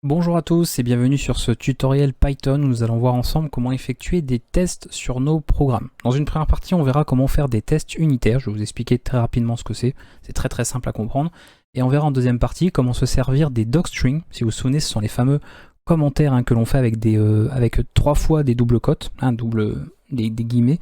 Bonjour à tous et bienvenue sur ce tutoriel Python où nous allons voir ensemble comment effectuer des tests sur nos programmes. Dans une première partie, on verra comment faire des tests unitaires. Je vais vous expliquer très rapidement ce que c'est très simple à comprendre. Et on verra en deuxième partie comment se servir des docstrings. Si vous vous souvenez, ce sont les fameux commentaires que l'on fait avec trois fois des doubles cotes, des guillemets,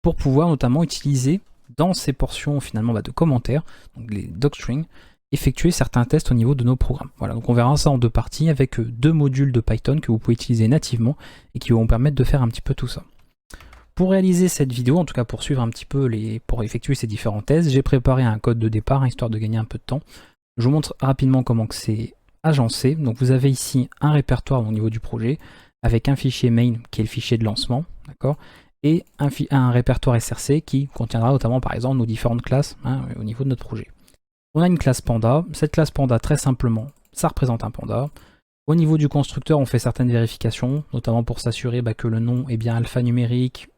pour pouvoir notamment utiliser dans ces portions finalement de commentaires, donc les docstrings, effectuer certains tests au niveau de nos programmes. Voilà, donc on verra ça en deux parties avec deux modules de Python que vous pouvez utiliser nativement et qui vont vous permettre de faire un petit peu tout ça. Pour réaliser cette vidéo, en tout cas pour suivre un petit peu pour effectuer ces différents tests, j'ai préparé un code de départ histoire de gagner un peu de temps. Je vous montre rapidement comment c'est agencé. Donc vous avez ici un répertoire au niveau du projet avec un fichier main qui est le fichier de lancement, d'accord, et un répertoire SRC qui contiendra notamment par exemple nos différentes classes au niveau de notre projet. On a une classe panda. Cette classe panda, très simplement, ça représente un panda. Au niveau du constructeur, on fait certaines vérifications, notamment pour s'assurer que le nom est bien alphanumérique,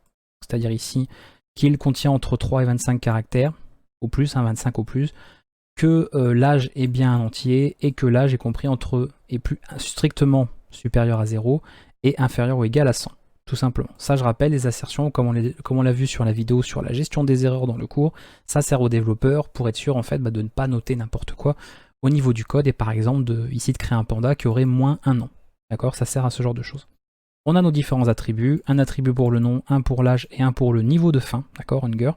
c'est-à-dire ici, qu'il contient entre 3 et 25 caractères, au plus, 25 au plus, que l'âge est bien un entier, et que l'âge est compris entre, et plus strictement supérieur à 0, et inférieur ou égal à 100. Tout simplement. Ça, je rappelle, les assertions, comme on l'a vu sur la vidéo sur la gestion des erreurs dans le cours, ça sert aux développeurs pour être sûr en fait de ne pas noter n'importe quoi au niveau du code et par exemple ici de créer un panda qui aurait moins un an. D'accord, ça sert à ce genre de choses. On a nos différents attributs, un attribut pour le nom, un pour l'âge et un pour le niveau de fin, d'accord, Hunger.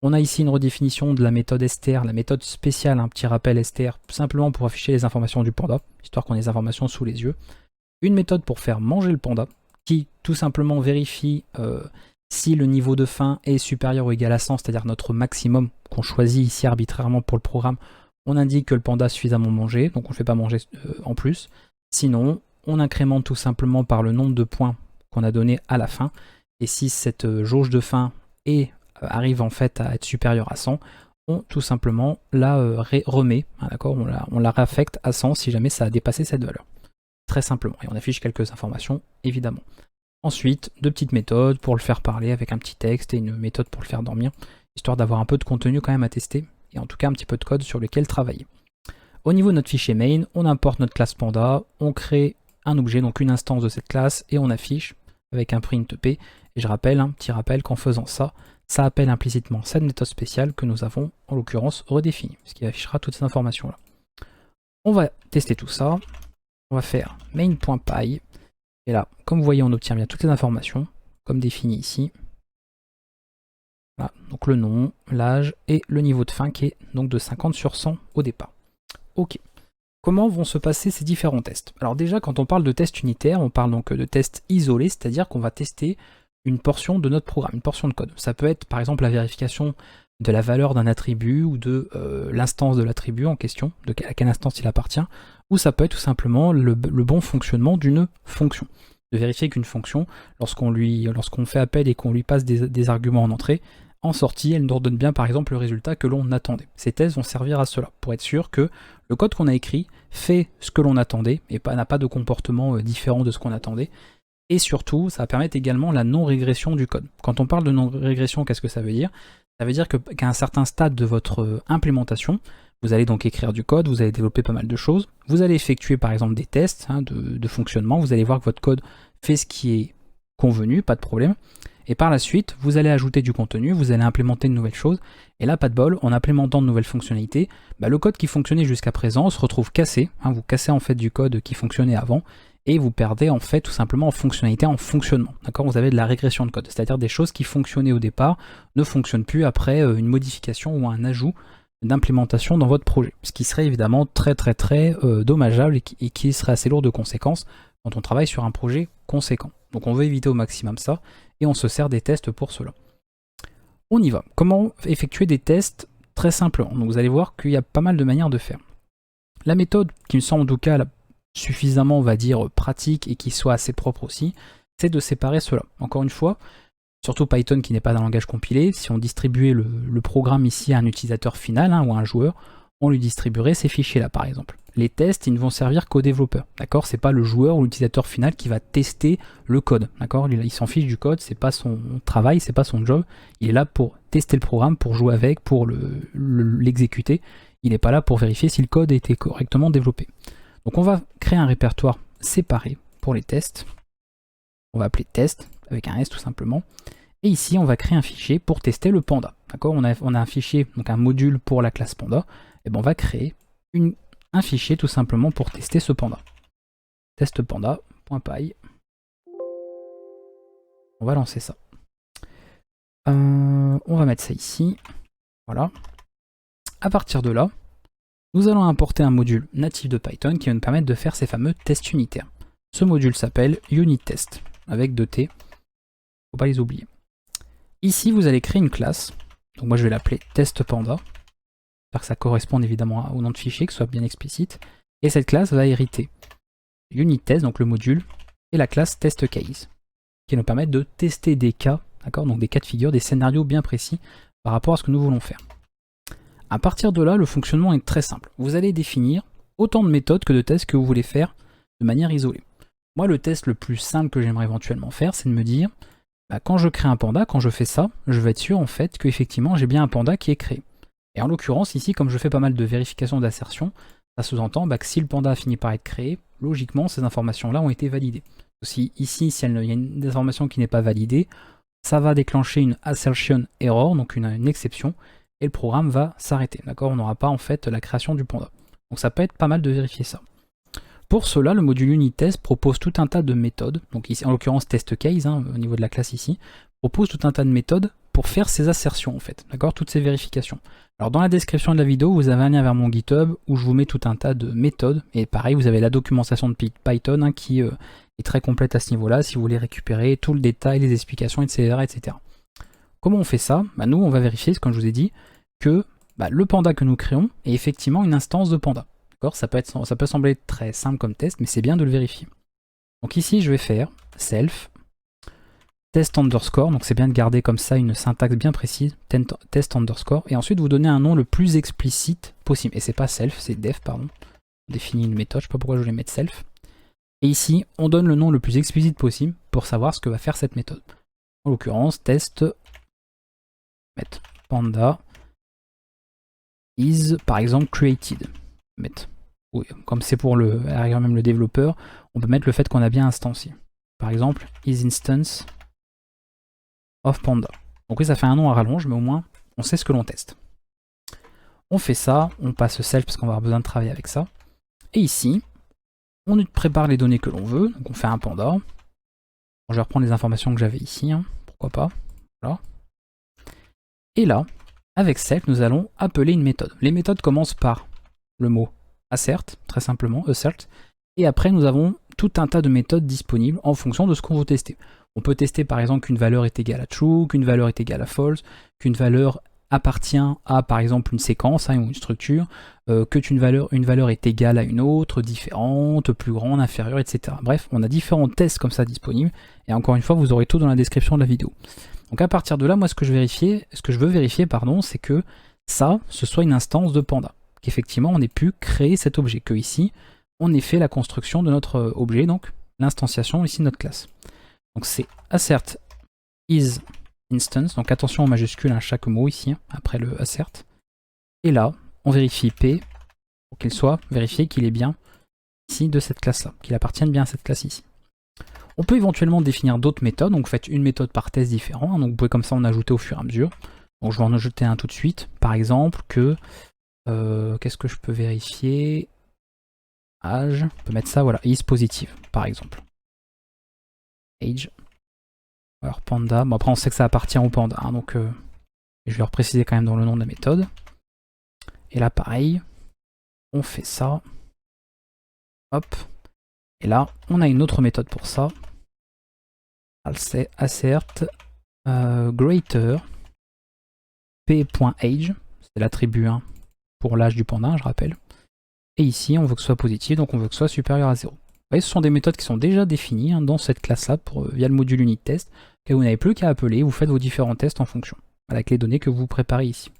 On a ici une redéfinition de la méthode str, la méthode spéciale, un petit rappel str, simplement pour afficher les informations du panda, histoire qu'on ait les informations sous les yeux. Une méthode pour faire manger le panda, qui tout simplement vérifie si le niveau de fin est supérieur ou égal à 100, c'est-à-dire notre maximum qu'on choisit ici arbitrairement pour le programme, on indique que le panda a suffisamment mangé, donc on ne fait pas manger en plus. Sinon, on incrémente tout simplement par le nombre de points qu'on a donné à la fin, et si cette jauge de fin arrive en fait à être supérieure à 100, on tout simplement la remet, d'accord, on la réaffecte à 100 si jamais ça a dépassé cette valeur. Très simplement, et on affiche quelques informations évidemment. Ensuite, deux petites méthodes pour le faire parler avec un petit texte et une méthode pour le faire dormir, histoire d'avoir un peu de contenu quand même à tester, et en tout cas un petit peu de code sur lequel travailler. Au niveau de notre fichier main, on importe notre classe panda, on crée un objet, donc une instance de cette classe, et on affiche avec un print p, et je rappelle, un petit rappel qu'en faisant ça, ça appelle implicitement cette méthode spéciale que nous avons en l'occurrence redéfinie, ce qui affichera toutes ces informations là. On va tester tout ça. On va faire main.py, et là, comme vous voyez, on obtient bien toutes les informations, comme défini ici. Voilà, donc le nom, l'âge et le niveau de fin qui est donc de 50 sur 100 au départ. Ok, comment vont se passer ces différents tests? Alors déjà, quand on parle de tests unitaires, on parle donc de tests isolés, c'est-à-dire qu'on va tester une portion de notre programme, une portion de code. Ça peut être par exemple la vérification de la valeur d'un attribut ou de l'instance de l'attribut en question, à quelle instance il appartient, ou ça peut être tout simplement le bon fonctionnement d'une fonction. De vérifier qu'une fonction, lorsqu'on fait appel et qu'on lui passe des arguments en entrée, en sortie, elle nous redonne bien par exemple le résultat que l'on attendait. Ces tests vont servir à cela, pour être sûr que le code qu'on a écrit fait ce que l'on attendait, et n'a pas de comportement différent de ce qu'on attendait. Et surtout, ça va permettre également la non-régression du code. Quand on parle de non-régression, qu'est-ce que ça veut dire? Ça veut dire qu'à un certain stade de votre implémentation, vous allez donc écrire du code, vous allez développer pas mal de choses, vous allez effectuer par exemple des tests de fonctionnement, vous allez voir que votre code fait ce qui est convenu, pas de problème, et par la suite, vous allez ajouter du contenu, vous allez implémenter de nouvelles choses, et là, pas de bol, en implémentant de nouvelles fonctionnalités, le code qui fonctionnait jusqu'à présent se retrouve cassé, vous cassez en fait du code qui fonctionnait avant, et vous perdez en fait tout simplement en fonctionnalité, en fonctionnement. D'accord, vous avez de la régression de code, c'est-à-dire des choses qui fonctionnaient au départ ne fonctionnent plus après une modification ou un ajout d'implémentation dans votre projet. Ce qui serait évidemment très dommageable et qui serait assez lourd de conséquences quand on travaille sur un projet conséquent. Donc on veut éviter au maximum ça et on se sert des tests pour cela. On y va. Comment effectuer des tests? Très simplement. Donc vous allez voir qu'il y a pas mal de manières de faire. La méthode qui me semble en tout cas suffisamment, on va dire, pratique et qui soit assez propre aussi, c'est de séparer cela. Encore une fois, surtout Python qui n'est pas un langage compilé, si on distribuait le programme ici à un utilisateur final ou à un joueur, on lui distribuerait ces fichiers-là par exemple. Les tests, ils ne vont servir qu'aux développeurs, d'accord? C'est pas le joueur ou l'utilisateur final qui va tester le code, d'accord? Il s'en fiche du code, c'est pas son travail, c'est pas son job. Il est là pour tester le programme, pour jouer avec, pour l'exécuter. Il n'est pas là pour vérifier si le code a été correctement développé. Donc on va créer un répertoire séparer pour les tests. On va appeler test avec un S tout simplement. Et ici, on va créer un fichier pour tester le panda. D'accord, on a un fichier, donc un module pour la classe panda. Et ben on va créer un fichier tout simplement pour tester ce panda. Test panda.py. On va lancer ça. On va mettre ça ici. Voilà. À partir de là, nous allons importer un module natif de Python qui va nous permettre de faire ces fameux tests unitaires. Ce module s'appelle UnitTest avec 2 T. Faut pas les oublier. Ici, vous allez créer une classe. Donc moi, je vais l'appeler testPanda. J'espère que ça corresponde évidemment au nom de fichier, que ce soit bien explicite. Et cette classe va hériter UnitTest, donc le module, et la classe testCase, qui va nous permettre de tester des cas, d'accord, donc des cas de figure, des scénarios bien précis par rapport à ce que nous voulons faire. À partir de là, le fonctionnement est très simple. Vous allez définir autant de méthodes que de tests que vous voulez faire de manière isolée. Moi, le test le plus simple que j'aimerais éventuellement faire, c'est de me dire, quand je crée un panda, quand je fais ça, je vais être sûr en fait qu'effectivement j'ai bien un panda qui est créé. Et en l'occurrence, ici, comme je fais pas mal de vérification d'assertion, ça sous-entend que si le panda a fini par être créé, logiquement, ces informations-là ont été validées. Si ici, il y a une information qui n'est pas validée, ça va déclencher une assertion error, donc une exception, et le programme va s'arrêter. D'accord, on n'aura pas en fait la création du panda. Donc ça peut être pas mal de vérifier ça. Pour cela, le module UnitTest propose tout un tas de méthodes, donc ici en l'occurrence testCase, au niveau de la classe ici, propose tout un tas de méthodes pour faire ces assertions en fait, d'accord, toutes ces vérifications. Alors dans la description de la vidéo, vous avez un lien vers mon GitHub où je vous mets tout un tas de méthodes, et pareil, vous avez la documentation de Python qui est très complète à ce niveau-là, si vous voulez récupérer tout le détail, les explications, etc. etc. Comment on fait ça? Nous, on va vérifier, comme je vous ai dit, que le panda que nous créons est effectivement une instance de panda. Ça peut sembler très simple comme test, mais c'est bien de le vérifier. Donc ici, je vais faire self test underscore, donc c'est bien de garder comme ça une syntaxe bien précise, test underscore, et ensuite vous donnez un nom le plus explicite possible. Et c'est pas self, c'est def, pardon. On définit une méthode, je sais pas pourquoi je voulais mettre self. Et ici, on donne le nom le plus explicite possible pour savoir ce que va faire cette méthode. En l'occurrence, test panda is, par exemple, created. Oui, comme c'est pour même le développeur, on peut mettre le fait qu'on a bien instancié. Par exemple, is instance of panda. Donc oui, ça fait un nom à rallonge, mais au moins, on sait ce que l'on teste. On fait ça, on passe self parce qu'on va avoir besoin de travailler avec ça. Et ici, on prépare les données que l'on veut. Donc on fait un panda. Bon, je vais reprendre les informations que j'avais ici, pourquoi pas. Voilà. Et là, avec self, nous allons appeler une méthode. Les méthodes commencent par le mot assert, très simplement, assert. Et après, nous avons tout un tas de méthodes disponibles en fonction de ce qu'on veut tester. On peut tester par exemple qu'une valeur est égale à true, qu'une valeur est égale à false, qu'une valeur appartient à par exemple une séquence ou une structure, qu'une valeur est égale à une autre, différente, plus grande, inférieure, etc. Bref, on a différents tests comme ça disponibles. Et encore une fois, vous aurez tout dans la description de la vidéo. Donc à partir de là, moi ce que je veux vérifier, c'est que ça, ce soit une instance de panda. Qu'effectivement, on ait pu créer cet objet, que ici, on ait fait la construction de notre objet, donc l'instanciation ici de notre classe. Donc c'est assert is instance, donc attention en majuscule à chaque mot ici, après le assert. Et là, on vérifie P, pour qu'il soit vérifié qu'il est bien ici de cette classe-là, qu'il appartienne bien à cette classe ici. On peut éventuellement définir d'autres méthodes, donc vous faites une méthode par test différent, donc vous pouvez comme ça en ajouter au fur et à mesure. Donc je vais en ajouter un tout de suite, par exemple que, qu'est-ce que je peux vérifier? Age, on peut mettre ça, voilà, is positive, par exemple. Age. Alors panda, bon après on sait que ça appartient au panda, donc je vais le repréciser quand même dans le nom de la méthode. Et là pareil, on fait ça. Hop. Et là, on a une autre méthode pour ça. Assert greater p.age, c'est l'attribut pour l'âge du panda, je rappelle. Et ici, on veut que ce soit positif, donc on veut que ce soit supérieur à 0. Vous voyez, ce sont des méthodes qui sont déjà définies dans cette classe-là via le module UnitTest, que vous n'avez plus qu'à appeler, vous faites vos différents tests en fonction, avec les données que vous préparez ici.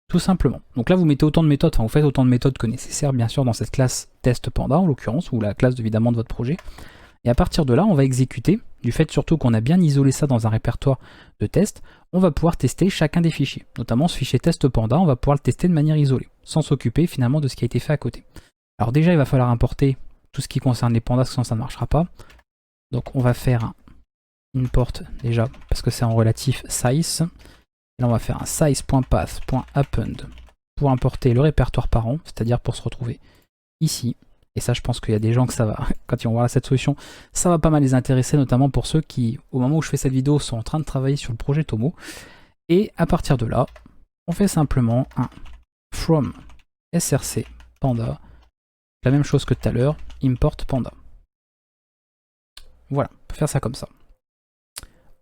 Tout simplement. Donc là, vous mettez autant de méthodes, vous faites autant de méthodes que nécessaire, bien sûr, dans cette classe testPanda, en l'occurrence, ou la classe évidemment de votre projet. Et à partir de là, on va exécuter, du fait surtout qu'on a bien isolé ça dans un répertoire de tests, on va pouvoir tester chacun des fichiers. Notamment ce fichier testPanda, on va pouvoir le tester de manière isolée, sans s'occuper finalement de ce qui a été fait à côté. Alors déjà, il va falloir importer tout ce qui concerne les pandas, sinon ça ne marchera pas. Donc on va faire un import déjà, parce que c'est en relatif size. Et là on va faire un size.path.append pour importer le répertoire parent, c'est-à-dire pour se retrouver ici. Et ça, je pense qu'il y a des gens que ça va, quand ils vont voir cette solution, ça va pas mal les intéresser, notamment pour ceux qui, au moment où je fais cette vidéo, sont en train de travailler sur le projet Tomo. Et à partir de là, on fait simplement un from src panda, la même chose que tout à l'heure, import panda. Voilà, on peut faire ça comme ça.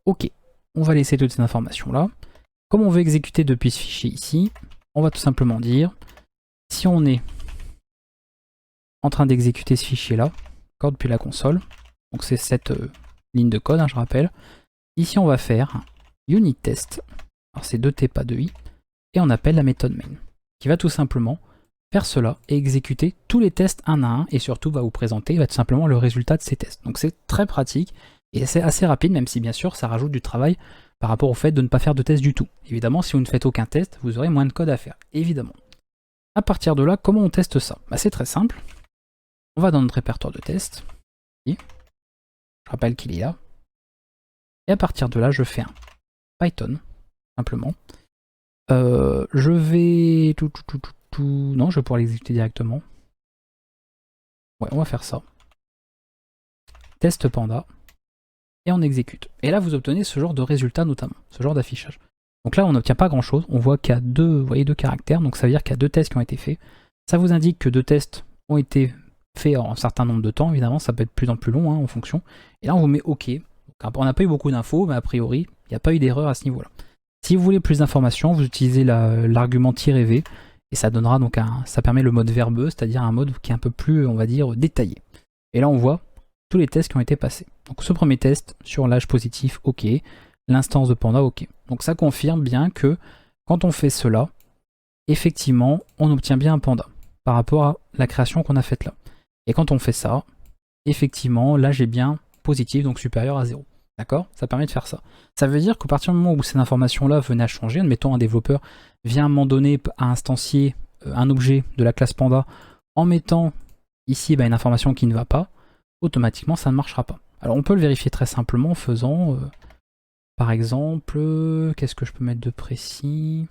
Ok, on va laisser toutes ces informations là. Comme on veut exécuter depuis ce fichier ici, on va tout simplement dire, si on est en train d'exécuter ce fichier là, depuis la console, donc c'est cette ligne de code, hein, je rappelle. Ici on va faire un unit test, alors c'est 2T pas 2I, et on appelle la méthode main, qui va tout simplement faire cela et exécuter tous les tests un à un, et surtout va vous présenter tout simplement le résultat de ces tests. Donc c'est très pratique, et c'est assez rapide, même si bien sûr ça rajoute du travail par rapport au fait de ne pas faire de test du tout. Évidemment, si vous ne faites aucun test, vous aurez moins de code à faire, évidemment. À partir de là, comment on teste ça? C'est très simple. On va dans notre répertoire de test. Je rappelle qu'il est là. Et à partir de là, je fais un Python, simplement. Je vais... Non, je vais pouvoir l'exécuter directement. Ouais, on va faire ça. Test panda. Et on exécute. Et là, vous obtenez ce genre de résultat, notamment. Ce genre d'affichage. Donc là, on n'obtient pas grand-chose. On voit qu'il y a deux, vous voyez, 2 caractères. Donc ça veut dire qu'il y a 2 tests qui ont été faits. Ça vous indique que 2 tests ont été fait en un certain nombre de temps, évidemment, ça peut être plus en plus long, hein, en fonction. Et là, on vous met OK. Donc, on n'a pas eu beaucoup d'infos, mais a priori, il n'y a pas eu d'erreur à ce niveau-là. Si vous voulez plus d'informations, vous utilisez l'argument -v, et ça donnera donc ça permet le mode verbeux, c'est-à-dire un mode qui est un peu plus, on va dire, détaillé. Et là, on voit tous les tests qui ont été passés. Donc, ce premier test sur l'âge positif, OK. L'instance de panda, OK. Donc, ça confirme bien que quand on fait cela, effectivement, on obtient bien un panda par rapport à la création qu'on a faite là. Et quand on fait ça, effectivement, là j'ai bien positif, donc supérieur à 0. D'accord? Ça permet de faire ça. Ça veut dire qu'à partir du moment où cette information-là venait à changer, admettons un développeur vient à un moment donné à instancier un objet de la classe panda en mettant ici une information qui ne va pas, automatiquement ça ne marchera pas. Alors on peut le vérifier très simplement en faisant, par exemple, qu'est-ce que je peux mettre de précis?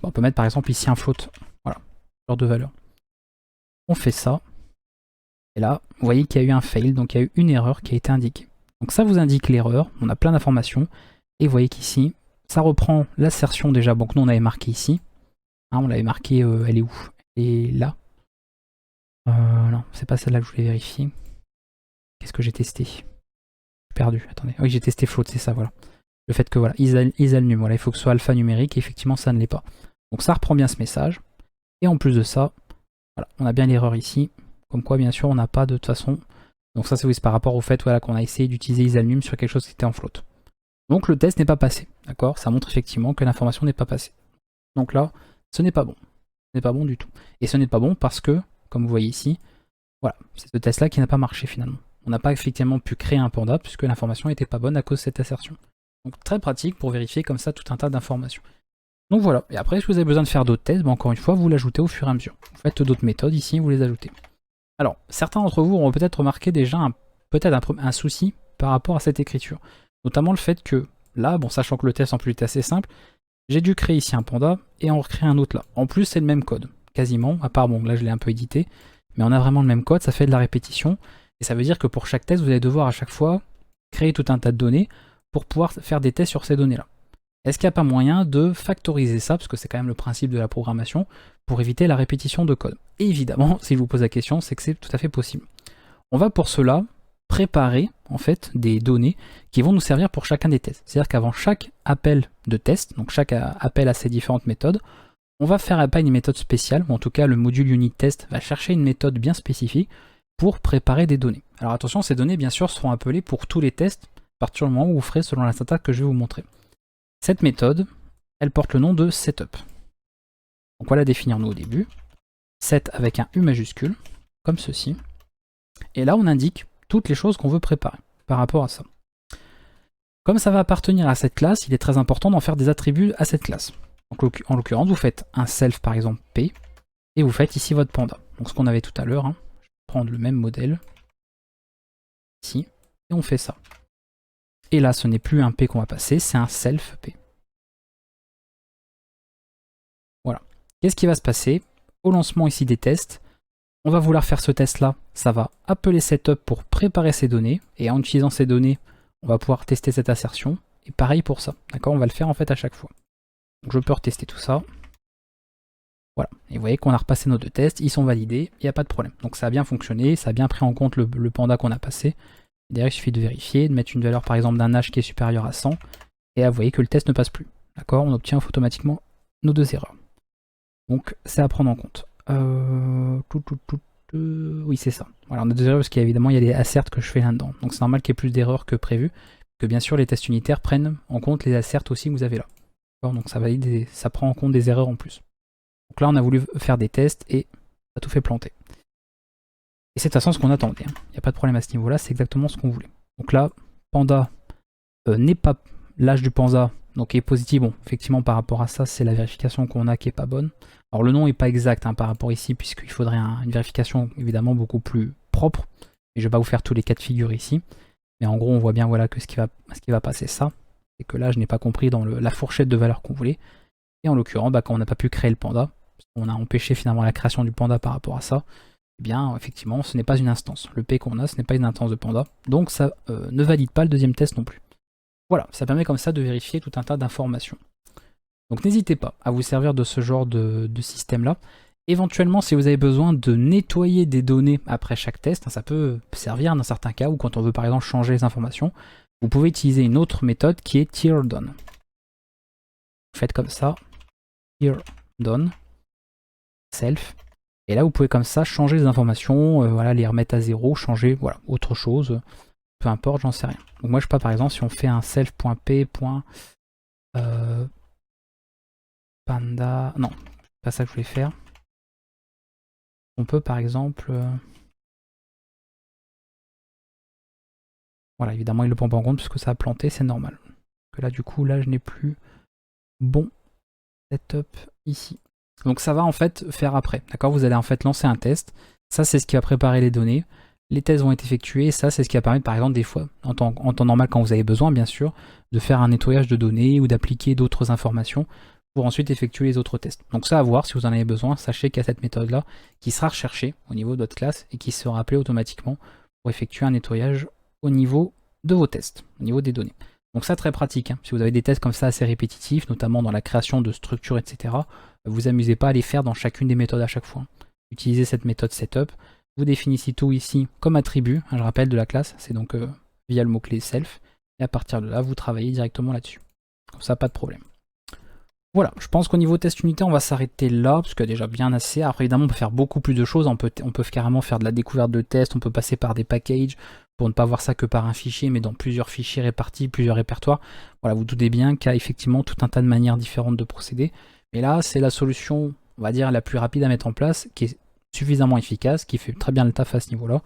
On peut mettre par exemple ici un float, voilà, genre de valeur. On fait ça. Et là, vous voyez qu'il y a eu un fail, donc il y a eu une erreur qui a été indiquée. Donc ça vous indique l'erreur, on a plein d'informations, et vous voyez qu'ici, ça reprend l'assertion déjà, bon que nous on avait marqué ici, hein, on l'avait marqué, elle est où? Elle est là. Non, c'est pas celle-là que je voulais vérifier. Qu'est-ce que j'ai testé? Je suis perdu, attendez. Oui, j'ai testé float, c'est ça, voilà. Le fait que voilà, isalnum, voilà, il faut que ce soit alphanumérique, et effectivement ça ne l'est pas. Donc ça reprend bien ce message, et en plus de ça, voilà, on a bien l'erreur ici. Comme quoi, bien sûr, on n'a pas de toute façon. Donc ça, c'est oui, par rapport au fait voilà, qu'on a essayé d'utiliser isalnum sur quelque chose qui était en float. Donc le test n'est pas passé, d'accord? Ça montre effectivement que l'information n'est pas passée. Donc là, ce n'est pas bon. Ce n'est pas bon du tout. Et ce n'est pas bon parce que, comme vous voyez ici, voilà, c'est ce test-là qui n'a pas marché finalement. On n'a pas effectivement pu créer un panda puisque l'information n'était pas bonne à cause de cette assertion. Donc très pratique pour vérifier comme ça tout un tas d'informations. Donc voilà, et après si vous avez besoin de faire d'autres tests, encore une fois, vous l'ajoutez au fur et à mesure. Vous faites d'autres méthodes ici, vous les ajoutez. Alors, certains d'entre vous auront peut-être remarqué déjà un souci par rapport à cette écriture. Notamment le fait que là, bon, sachant que le test en plus est assez simple, j'ai dû créer ici un panda et en recréer un autre là. En plus, c'est le même code, quasiment, à part, bon, là je l'ai un peu édité, mais on a vraiment le même code, ça fait de la répétition, et ça veut dire que pour chaque test, vous allez devoir à chaque fois créer tout un tas de données pour pouvoir faire des tests sur ces données-là. Est-ce qu'il n'y a pas moyen de factoriser ça, parce que c'est quand même le principe de la programmation, pour éviter la répétition de code? Et évidemment, si je vous pose la question, c'est que c'est tout à fait possible. On va pour cela préparer en fait des données qui vont nous servir pour chacun des tests. C'est-à-dire qu'avant chaque appel de test, donc chaque appel à ces différentes méthodes, on va faire appel à une méthode spéciale, ou en tout cas le module unit test va chercher une méthode bien spécifique pour préparer des données. Alors attention, ces données bien sûr seront appelées pour tous les tests à partir du moment où vous ferez selon la syntaxe que je vais vous montrer. Cette méthode, elle porte le nom de setup. Donc voilà définir nous au début. Set avec un U majuscule, comme ceci. Et là on indique toutes les choses qu'on veut préparer par rapport à ça. Comme ça va appartenir à cette classe, il est très important d'en faire des attributs à cette classe. Donc, en l'occurrence, vous faites un self par exemple P, et vous faites ici votre panda. Donc ce qu'on avait tout à l'heure, hein. Je vais prendre le même modèle, ici, et on fait ça. Et là, ce n'est plus un P qu'on va passer, c'est un self P. Voilà. Qu'est-ce qui va se passer? Au lancement ici des tests, on va vouloir faire ce test-là. Ça va appeler setup pour préparer ces données. Et en utilisant ces données, on va pouvoir tester cette assertion. Et pareil pour ça. D'accord? On va le faire en fait à chaque fois. Donc je peux retester tout ça. Voilà. Et vous voyez qu'on a repassé nos deux tests. Ils sont validés. Il n'y a pas de problème. Donc ça a bien fonctionné. Ça a bien pris en compte le panda qu'on a passé. Derrière, il suffit de vérifier, de mettre une valeur par exemple d'un H qui est supérieur à 100. Et là, vous voyez que le test ne passe plus. D'accord? On obtient automatiquement nos deux erreurs. Donc c'est à prendre en compte. Oui, c'est ça. Voilà, on a deux erreurs parce qu'évidemment il y a les asserts que je fais là-dedans. Donc c'est normal qu'il y ait plus d'erreurs que prévu. Que bien sûr les tests unitaires prennent en compte les asserts aussi que vous avez là. Donc ça valide ça prend en compte des erreurs en plus. Donc là on a voulu faire des tests et ça a tout fait planter. Et c'est de toute façon ce qu'on attendait. Il n'y a pas de problème à ce niveau-là, c'est exactement ce qu'on voulait. Donc là, panda n'est pas l'âge du panda, donc est positif. Bon, effectivement par rapport à ça, c'est la vérification qu'on a qui est pas bonne. Alors le nom n'est pas exact par rapport ici, puisqu'il faudrait une vérification évidemment beaucoup plus propre. Et je ne vais pas vous faire tous les cas de figure ici. Mais en gros, on voit bien voilà, que ce qui va passer ça, c'est que là, je n'ai pas compris dans la fourchette de valeur qu'on voulait. Et en l'occurrence, quand on n'a pas pu créer le panda, on a empêché finalement la création du panda par rapport à ça, eh bien, effectivement, ce n'est pas une instance. Le P qu'on a, ce n'est pas une instance de panda. Donc ça ne valide pas le deuxième test non plus. Voilà, ça permet comme ça de vérifier tout un tas d'informations. Donc n'hésitez pas à vous servir de ce genre de système-là. Éventuellement, si vous avez besoin de nettoyer des données après chaque test, ça peut servir dans certains cas, ou quand on veut par exemple changer les informations, vous pouvez utiliser une autre méthode qui est teardown. Vous faites comme ça, teardown, self, et là vous pouvez comme ça changer les informations, voilà, les remettre à zéro, changer, voilà, autre chose, peu importe, j'en sais rien. Donc moi je sais pas, par exemple, si on fait un self.p. Panda, non, c'est pas ça que je voulais faire. On peut par exemple, voilà, évidemment il le prend pas en compte puisque ça a planté, c'est normal. Que là du coup, là je n'ai plus bon setup ici. Donc ça va en fait faire après, d'accord? Vous allez en fait lancer un test, ça c'est ce qui va préparer les données, les tests vont être effectués, ça c'est ce qui va permettre par exemple des fois, en temps normal quand vous avez besoin bien sûr, de faire un nettoyage de données ou d'appliquer d'autres informations pour ensuite effectuer les autres tests. Donc ça à voir, si vous en avez besoin, sachez qu'il y a cette méthode-là qui sera recherchée au niveau de votre classe et qui sera appelée automatiquement pour effectuer un nettoyage au niveau de vos tests, au niveau des données. Donc ça très pratique, si vous avez des tests comme ça assez répétitifs, notamment dans la création de structures, etc., vous amusez pas à les faire dans chacune des méthodes à chaque fois. Utilisez cette méthode setup, vous définissez tout ici comme attribut, je rappelle de la classe, c'est donc via le mot-clé self, et à partir de là, vous travaillez directement là-dessus. Comme ça, pas de problème. Voilà, je pense qu'au niveau test unitaire, on va s'arrêter là, parce qu'il y a déjà bien assez. Après, évidemment, on peut faire beaucoup plus de choses. On peut carrément faire de la découverte de tests, on peut passer par des packages, pour ne pas voir ça que par un fichier, mais dans plusieurs fichiers répartis, plusieurs répertoires. Voilà, vous doutez bien qu'il y a effectivement tout un tas de manières différentes de procéder. Mais là, c'est la solution, on va dire, la plus rapide à mettre en place, qui est suffisamment efficace, qui fait très bien le taf à ce niveau-là.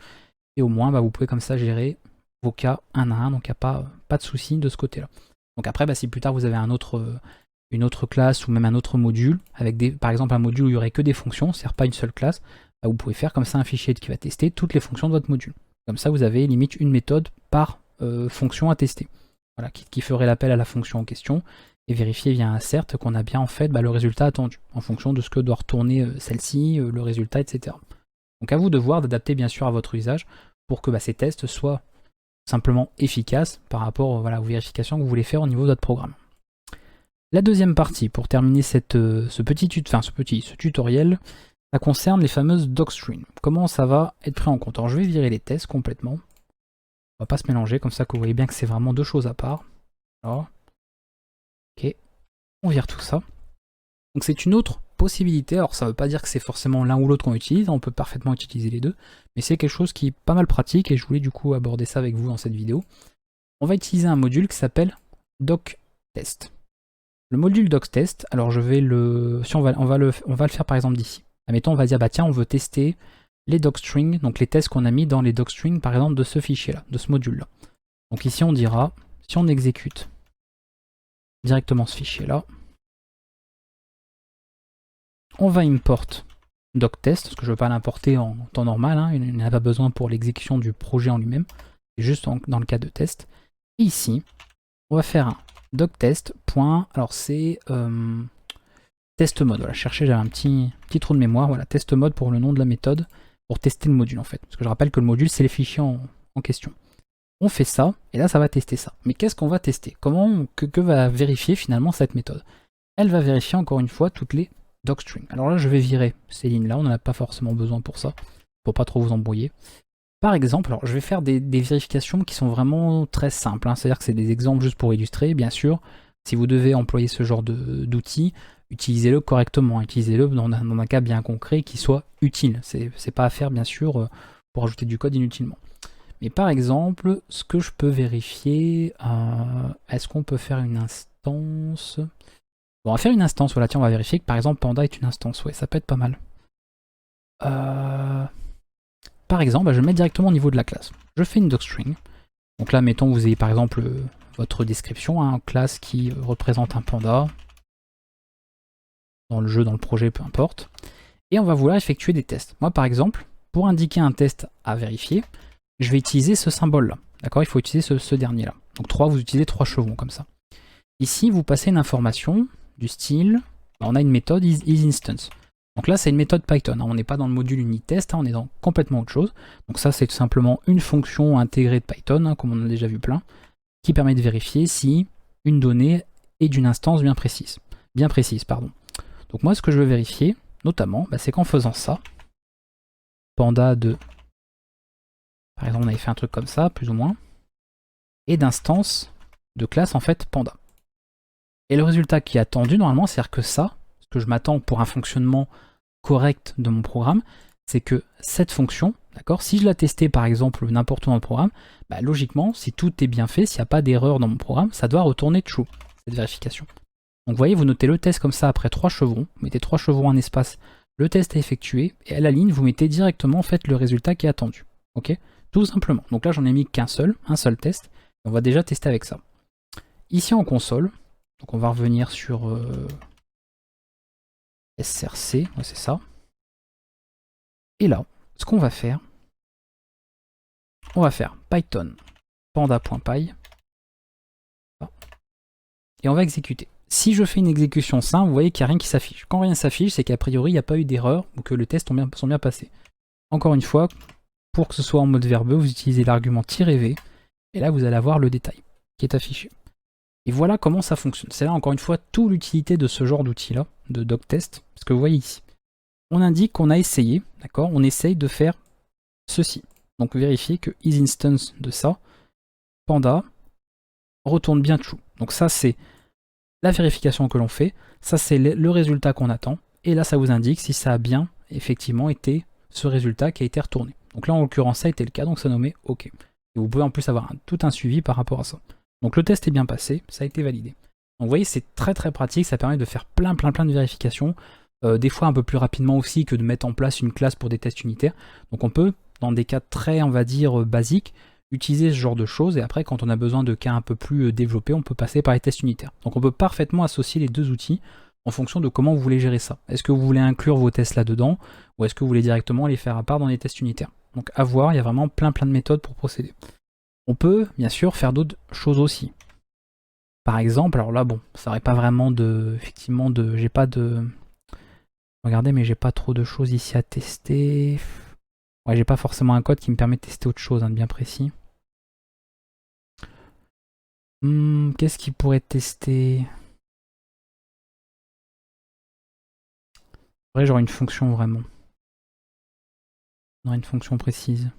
Et au moins, vous pouvez comme ça gérer vos cas un à un, donc il n'y a pas de souci de ce côté-là. Donc après, si plus tard vous avez une autre classe ou même un autre module, avec par exemple un module où il n'y aurait que des fonctions, c'est-à-dire pas une seule classe, vous pouvez faire comme ça un fichier qui va tester toutes les fonctions de votre module. Comme ça, vous avez limite une méthode par fonction à tester, voilà, qui ferait l'appel à la fonction en question et vérifier via un assert qu'on a bien en fait le résultat attendu, en fonction de ce que doit retourner celle-ci, le résultat, etc. Donc à vous de voir, d'adapter bien sûr à votre usage pour que ces tests soient simplement efficaces par rapport aux vérifications que vous voulez faire au niveau de votre programme. La deuxième partie, pour terminer ce tutoriel, ça concerne les fameuses docstring. Comment ça va être pris en compte? Alors je vais virer les tests complètement. On va pas se mélanger, comme ça que vous voyez bien que c'est vraiment deux choses à part. Alors, ok, on vire tout ça. Donc c'est une autre possibilité, alors ça ne veut pas dire que c'est forcément l'un ou l'autre qu'on utilise, on peut parfaitement utiliser les deux, mais c'est quelque chose qui est pas mal pratique et je voulais du coup aborder ça avec vous dans cette vidéo. On va utiliser un module qui s'appelle doctest. Le module doctest, alors je vais on va le faire par exemple d'ici. Admettons, on va dire tiens, on veut tester les docstrings, donc les tests qu'on a mis dans les docstrings par exemple de ce fichier-là, de ce module-là. Donc ici on dira, si on exécute directement ce fichier-là, on va import doctest, parce que je ne veux pas l'importer en temps normal, hein, il n'y en a pas besoin pour l'exécution du projet en lui-même, c'est juste dans le cas de test. Et ici, on va faire un doctest. Alors c'est test mode. Voilà, chercher, j'avais un petit trou de mémoire. Voilà, test mode pour le nom de la méthode, pour tester le module en fait. Parce que je rappelle que le module, c'est les fichiers en question. On fait ça, et là ça va tester ça. Mais qu'est-ce qu'on va tester? Que va vérifier finalement cette méthode? Elle va vérifier encore une fois toutes les docstrings. Alors là je vais virer ces lignes là, on n'en a pas forcément besoin pour ça, pour pas trop vous embrouiller. Par exemple, alors je vais faire des vérifications qui sont vraiment très simples, hein. C'est-à-dire que c'est des exemples juste pour illustrer, bien sûr. Si vous devez employer ce genre d'outils, utilisez-le correctement, utilisez-le dans un cas bien concret qui soit utile. C'est pas à faire bien sûr pour ajouter du code inutilement. Mais par exemple, ce que je peux vérifier, est-ce qu'on peut faire une instance? Bon, on va faire une instance, voilà, tiens, on va vérifier que par exemple Panda est une instance, ouais, ça peut être pas mal. Par exemple, je vais le mettre directement au niveau de la classe. Je fais une docstring. Donc là, mettons, vous ayez par exemple votre description, hein, classe qui représente un panda. Dans le jeu, dans le projet, peu importe. Et on va vouloir effectuer des tests. Moi, par exemple, pour indiquer un test à vérifier, je vais utiliser ce symbole-là. D'accord? Il faut utiliser ce dernier-là. Donc 3, vous utilisez 3 chevrons comme ça. Ici, vous passez une information du style, on a une méthode isInstance. Donc là, c'est une méthode Python, hein. On n'est pas dans le module UniTest, hein, on est dans complètement autre chose. Donc ça, c'est tout simplement une fonction intégrée de Python, hein, comme on en a déjà vu plein, qui permet de vérifier si une donnée est d'une instance bien précise. Donc moi, ce que je veux vérifier, notamment, c'est qu'en faisant ça, panda de... Par exemple, on avait fait un truc comme ça, plus ou moins, et d'instance de classe, en fait, panda. Et le résultat qui est attendu, normalement, c'est-à-dire que ça, ce que je m'attends pour un fonctionnement correct de mon programme, c'est que cette fonction, d'accord, si je la testais par exemple n'importe où dans le programme, logiquement, si tout est bien fait, s'il n'y a pas d'erreur dans mon programme, ça doit retourner true, cette vérification. Donc vous voyez, vous notez le test comme ça après 3 chevrons, vous mettez 3 chevrons en espace, le test est effectué, et à la ligne, vous mettez directement en fait le résultat qui est attendu. Ok? Tout simplement. Donc là, j'en ai mis qu'un seul, un seul test, on va déjà tester avec ça. Ici en console, donc on va revenir sur SRC, ouais, c'est ça. Et là, ce qu'on va faire, on va faire Python panda.py et on va exécuter. Si je fais une exécution simple, vous voyez qu'il n'y a rien qui s'affiche. Quand rien s'affiche, c'est qu'a priori, il n'y a pas eu d'erreur ou que les tests sont bien passés. Encore une fois, pour que ce soit en mode verbeux, vous utilisez l'argument "-v" et là, vous allez avoir le détail qui est affiché. Et voilà comment ça fonctionne. C'est là, encore une fois, toute l'utilité de ce genre d'outil-là, de doctest, parce que vous voyez ici. On indique qu'on a essayé, d'accord? On essaye de faire ceci. Donc vérifier que isInstance de ça, panda, retourne bien true. Donc ça, c'est la vérification que l'on fait. Ça, c'est le résultat qu'on attend. Et là, ça vous indique si ça a bien, effectivement, été ce résultat qui a été retourné. Donc là, en l'occurrence, ça a été le cas, donc ça nommé OK. Et vous pouvez en plus avoir tout un suivi par rapport à ça. Donc le test est bien passé, ça a été validé. Donc vous voyez, c'est très très pratique, ça permet de faire plein de vérifications. Des fois un peu plus rapidement aussi que de mettre en place une classe pour des tests unitaires. Donc on peut, dans des cas très, on va dire, basiques, utiliser ce genre de choses, et après quand on a besoin de cas un peu plus développés, on peut passer par les tests unitaires. Donc on peut parfaitement associer les deux outils en fonction de comment vous voulez gérer ça. Est-ce que vous voulez inclure vos tests là-dedans, ou est-ce que vous voulez directement les faire à part dans les tests unitaires? Donc à voir, il y a vraiment plein de méthodes pour procéder. On peut bien sûr faire d'autres choses aussi. Par exemple, alors là bon, ça n'aurait pas vraiment de... Effectivement, j'ai pas de... Regardez, mais j'ai pas trop de choses ici à tester. Ouais, j'ai pas forcément un code qui me permet de tester autre chose, hein, de bien précis. Qu'est-ce qui pourrait tester? Ouais, j'aurais une fonction vraiment. On aurait une fonction précise.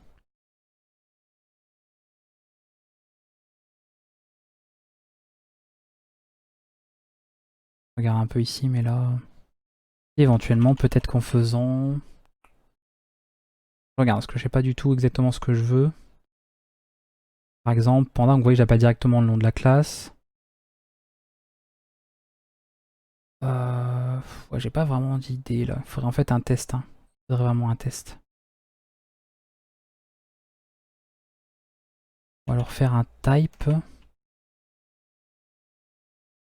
Je regarde un peu ici, mais là... Éventuellement, peut-être qu'en faisant... Je regarde, parce que je sais pas du tout exactement ce que je veux. Par exemple, pendant que vous voyez, j'appelle directement le nom de la classe. Ouais, j'ai pas vraiment d'idée là. Il faudrait en fait un test. Hein. Il faudrait vraiment un test. On va alors faire un type.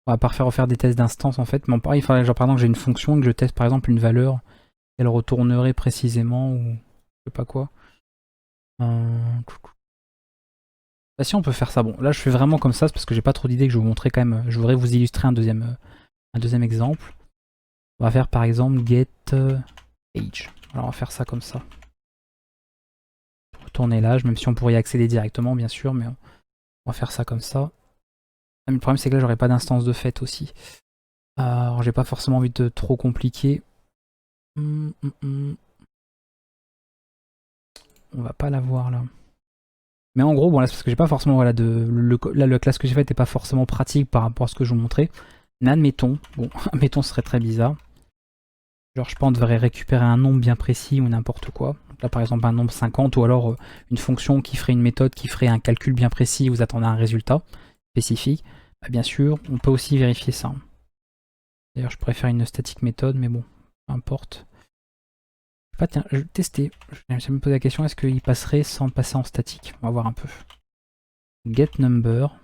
On va pas refaire des tests d'instance en fait. Mais pareil, il faudrait genre par exemple que j'ai une fonction et que je teste par exemple une valeur qu'elle retournerait précisément ou je sais pas quoi. Bah si on peut faire ça. Bon, là je fais vraiment comme ça, c'est parce que j'ai pas trop d'idées que je vais vous montrer quand même. Je voudrais vous illustrer un deuxième exemple. On va faire par exemple get age. Alors on va faire ça comme ça. Retourner l'âge, même si on pourrait y accéder directement bien sûr, mais on va faire ça comme ça. Le problème c'est que là j'aurais pas d'instance de fait aussi. Alors j'ai pas forcément envie de trop compliquer. On va pas l'avoir là. Mais en gros, bon là c'est parce que j'ai pas forcément, voilà, la classe que j'ai faite n'est pas forcément pratique par rapport à ce que je vous montrais. Mais admettons, bon, admettons ce serait très bizarre. Genre je pense qu'on devrait récupérer un nombre bien précis ou n'importe quoi. Donc là par exemple un nombre 50 ou alors une fonction qui ferait une méthode qui ferait un calcul bien précis et vous attendez un résultat spécifique. Bah, bien sûr, on peut aussi vérifier ça. D'ailleurs je pourrais faire une static méthode, mais bon, peu importe. Pas, tiens, je vais tester. Je me poser la question, est-ce qu'il passerait sans passer en statique? On va voir un peu. Get number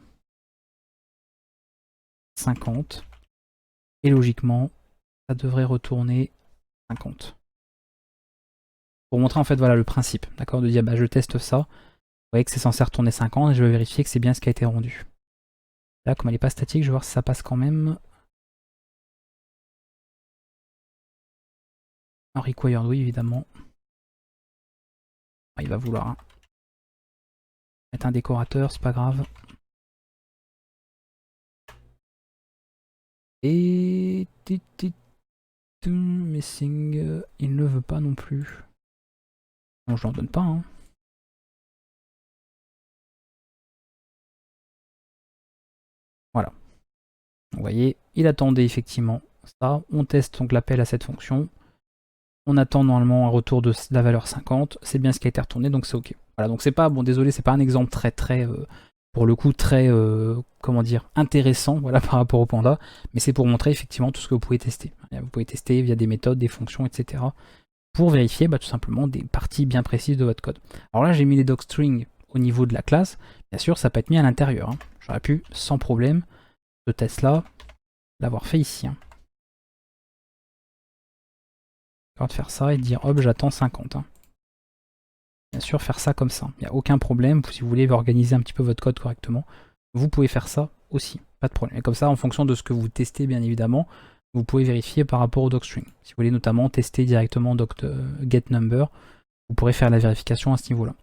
50. Et logiquement, ça devrait retourner 50. Pour montrer en fait voilà le principe, d'accord, de dire bah je teste ça. Vous voyez que c'est censé retourner 50 et je vais vérifier que c'est bien ce qui a été rendu. Là, comme elle n'est pas statique, je vais voir si ça passe quand même. En required, oui, évidemment. Ah, il va vouloir mettre un décorateur, c'est pas grave. Et missing, il ne veut pas non plus. Bon, je n'en donne pas, hein. Voilà. Vous voyez, il attendait effectivement ça. On teste donc l'appel à cette fonction. On attend normalement un retour de la valeur 50. C'est bien ce qui a été retourné, donc c'est OK. Voilà, donc c'est pas, bon désolé, c'est pas un exemple très pour le coup très, comment dire, intéressant, voilà, par rapport au panda, mais c'est pour montrer effectivement tout ce que vous pouvez tester. Vous pouvez tester via des méthodes, des fonctions, etc. pour vérifier bah, tout simplement des parties bien précises de votre code. Alors là, j'ai mis les docstrings au niveau de la classe. Bien sûr, ça peut être mis à l'intérieur. Hein. J'aurais pu, sans problème, ce test-là, l'avoir fait ici. Hein. De faire ça et dire hop, j'attends 50. Hein. Bien sûr, faire ça comme ça. Il n'y a aucun problème. Si vous voulez organiser un petit peu votre code correctement, vous pouvez faire ça aussi. Pas de problème. Et comme ça, en fonction de ce que vous testez, bien évidemment, vous pouvez vérifier par rapport au docstring. Si vous voulez notamment tester directement getNumber, vous pourrez faire la vérification à ce niveau-là.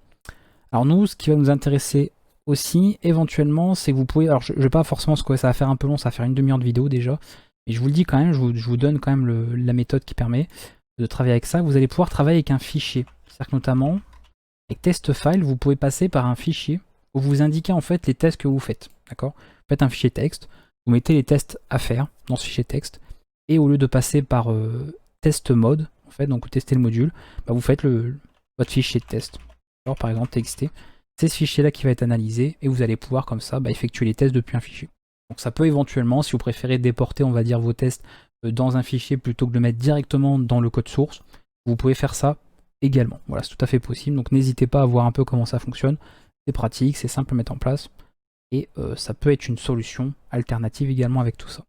Alors nous, ce qui va nous intéresser aussi, éventuellement, c'est que vous pouvez... Alors je ne vais pas forcément, ça va faire un peu long, ça va faire une demi-heure de vidéo déjà, mais je vous le dis quand même, je vous donne quand même la méthode qui permet de travailler avec ça. Vous allez pouvoir travailler avec un fichier. C'est-à-dire que notamment, avec test-file, vous pouvez passer par un fichier où vous indiquez en fait les tests que vous faites. D'accord ? Vous faites un fichier texte, vous mettez les tests à faire dans ce fichier texte, et au lieu de passer par test mode, en fait, donc vous testez le module, bah, vous faites votre fichier de test. Alors, par exemple txt, c'est ce fichier là qui va être analysé, et vous allez pouvoir comme ça bah, effectuer les tests depuis un fichier. Donc ça peut éventuellement, si vous préférez déporter on va dire vos tests dans un fichier plutôt que de le mettre directement dans le code source, vous pouvez faire ça également. Voilà, c'est tout à fait possible, donc n'hésitez pas à voir un peu comment ça fonctionne. C'est pratique, c'est simple à mettre en place, et ça peut être une solution alternative également avec tout ça.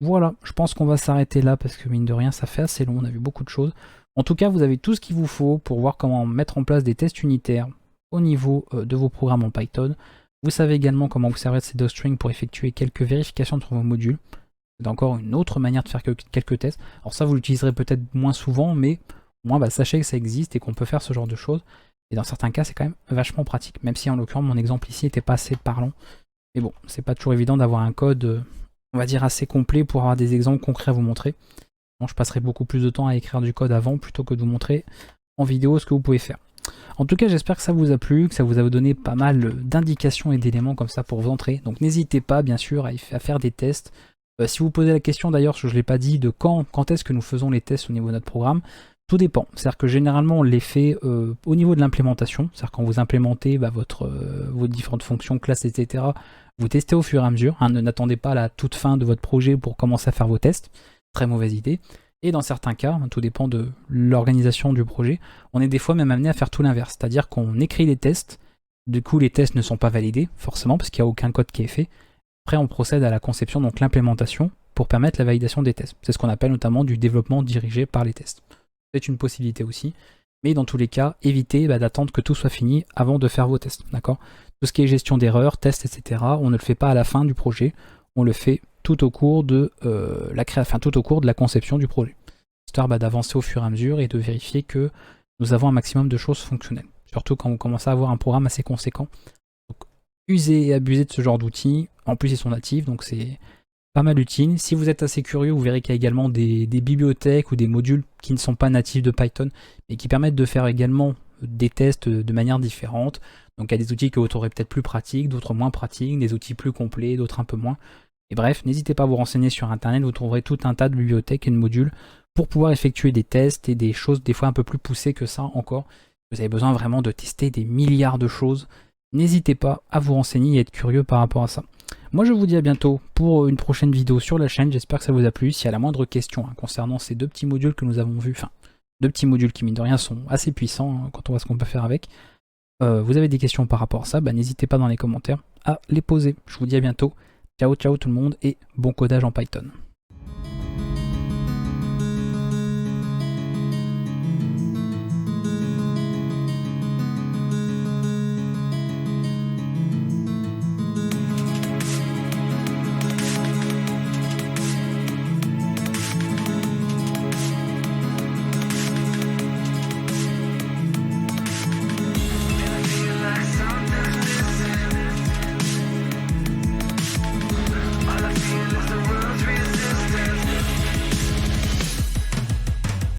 Voilà, je pense qu'on va s'arrêter là parce que mine de rien ça fait assez long, on a vu beaucoup de choses. En tout cas, vous avez tout ce qu'il vous faut pour voir comment mettre en place des tests unitaires au niveau de vos programmes en Python. Vous savez également comment vous servir de ces docstrings pour effectuer quelques vérifications entre vos modules. C'est encore une autre manière de faire quelques tests. Alors ça, vous l'utiliserez peut-être moins souvent, mais au moins bah, sachez que ça existe et qu'on peut faire ce genre de choses. Et dans certains cas, c'est quand même vachement pratique. Même si en l'occurrence, mon exemple ici n'était pas assez parlant. Mais bon, c'est pas toujours évident d'avoir un code, on va dire, assez complet pour avoir des exemples concrets à vous montrer. Bon, je passerai beaucoup plus de temps à écrire du code avant plutôt que de vous montrer en vidéo ce que vous pouvez faire. En tout cas, j'espère que ça vous a plu, que ça vous a donné pas mal d'indications et d'éléments comme ça pour vous entrer. Donc n'hésitez pas, bien sûr, à faire des tests. Si vous posez la question d'ailleurs, ce que je ne l'ai pas dit, de quand est-ce que nous faisons les tests au niveau de notre programme, tout dépend. C'est-à-dire que généralement, on les fait au niveau de l'implémentation. C'est-à-dire quand vous implémentez bah, vos différentes fonctions, classes, etc., vous testez au fur et à mesure. Hein, n'attendez pas la toute fin de votre projet pour commencer à faire vos tests. Très mauvaise idée. Et dans certains cas, hein, tout dépend de l'organisation du projet, on est des fois même amené à faire tout l'inverse. C'est-à-dire qu'on écrit les tests, du coup les tests ne sont pas validés, forcément, parce qu'il n'y a aucun code qui est fait. Après, on procède à la conception, donc l'implémentation, pour permettre la validation des tests. C'est ce qu'on appelle notamment du développement dirigé par les tests. C'est une possibilité aussi. Mais dans tous les cas, évitez d'attendre que tout soit fini avant de faire vos tests. D'accord? Tout ce qui est gestion d'erreurs, tests, etc., on ne le fait pas à la fin du projet. On le fait tout au cours de tout au cours de la conception du projet. Histoire d'avancer au fur et à mesure et de vérifier que nous avons un maximum de choses fonctionnelles. Surtout quand vous commencez à avoir un programme assez conséquent. Donc, usez et abusez de ce genre d'outils. En plus, ils sont natifs, donc c'est pas mal utile. Si vous êtes assez curieux, vous verrez qu'il y a également des bibliothèques ou des modules qui ne sont pas natifs de Python, mais qui permettent de faire également des tests de manière différente. Donc il y a des outils que vous trouverez peut-être plus pratiques, d'autres moins pratiques, des outils plus complets, d'autres un peu moins. Et bref, n'hésitez pas à vous renseigner sur Internet, vous trouverez tout un tas de bibliothèques et de modules pour pouvoir effectuer des tests et des choses des fois un peu plus poussées que ça encore. Vous avez besoin vraiment de tester des milliards de choses. N'hésitez pas à vous renseigner et être curieux par rapport à ça. Moi je vous dis à bientôt pour une prochaine vidéo sur la chaîne, j'espère que ça vous a plu. S'il y a la moindre question concernant ces deux petits modules que nous avons vus, enfin deux petits modules qui mine de rien sont assez puissants quand on voit ce qu'on peut faire avec, vous avez des questions par rapport à ça, n'hésitez pas dans les commentaires à les poser. Je vous dis à bientôt, ciao ciao tout le monde et bon codage en Python.